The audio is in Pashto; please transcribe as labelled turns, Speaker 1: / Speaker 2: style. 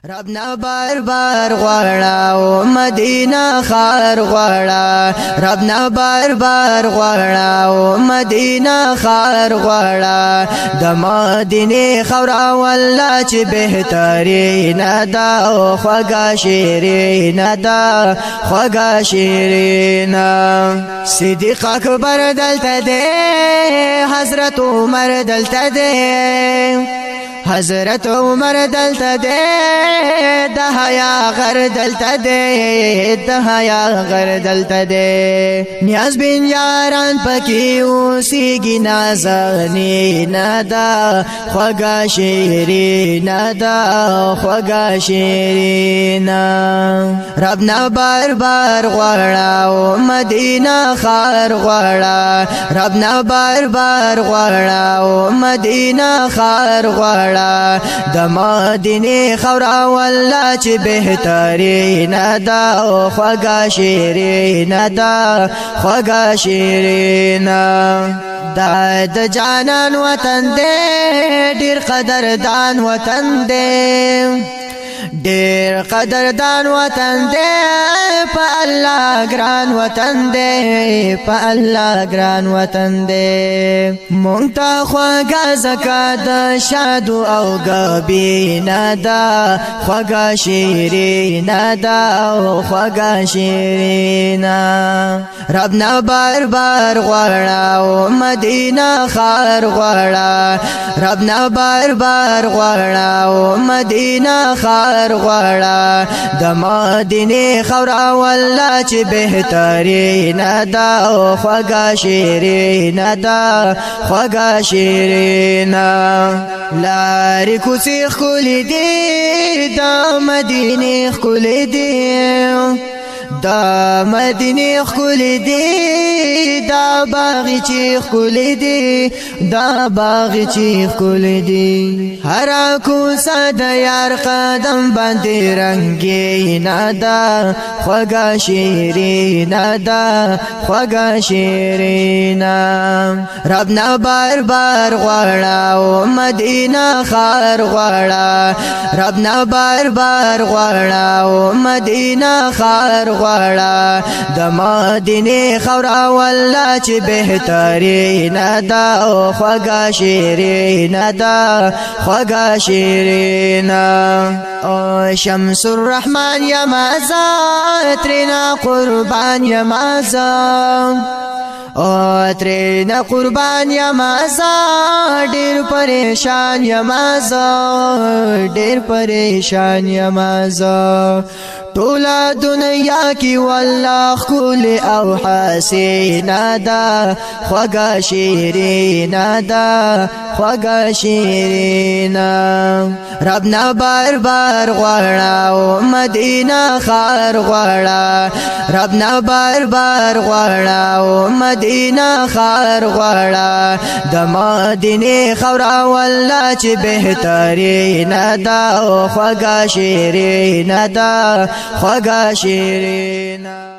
Speaker 1: ربنا بار بار غواړه او مدینه خار غواړه ربنا بار بار غواړه او مدینه خار غواړه د مدینه خورا والله چې بهترین ده او خوږه شیرین ده خوږه شیرین صدیق اکبر دلته ده حضرت عمر دلته ده حضرت عمر دلته ده د حیا غر دلته ده د حیا غر دلته ده نیاز بن یاران پکې اوسېږي نازنین ده خوږه شیرین ده خوږه شیرین ربنا بار بار غواړه او مدینه خار غواړه ربنا بار بار غواړه او مدینه خار غواړه د مدینه خورا والله چې بهترین ده او خوږه شیرین ده خوږه شیرین دا د جانان وطن دی ډیر قدردان وطن دی ډیر قدردان وطن دی په الله ګران وطن دی په الله ګران وطن دی مونږ ته خوږه زکات د شادو او غبینه ده خوږه شیرین ده او خوږه شیرین ربنا بار بار غواړه او مدینه خار غواړه ربنا بار بار غواړه او مدینه خار غواړه د مدینه خورا والله چې بهترین ده او خوږه شیرین ده خوږه شیرین لارې کوڅې ښکلې دي د مدینه ښکلې دي دا مدینه ښکلې دي دا باغچې ښکلې دي دا باغچې ښکلې دي هر کوڅه د یار قدم باندې رنګینه ده خوږه شیرین ده خوږه شیرین ربنا بار بار غواړه او مدینه خار غواړه ربنا بار بار غواړه او مدینه خار غواړه د مدینه خورا والله چې بهترین ده او خوږه شیرین ده خوږه شیرین او شمس الرحمن یمازه ترنا قربان یمازه او ترنا قربان یمازه ډیر پریشان یمازه ډیر پریشان یمازه ټوله دنیا کی والله ښکلې او حسینه ده خوږه شیرین ده خوږه شیرین ربنا بار بار غواړه او مدینه خار غواړه ربنا بار بار غواړه او مدینه خار غواړه د مدینه خورا والله چې بهترین ده او خوږه شیرین ده خوږه شیرین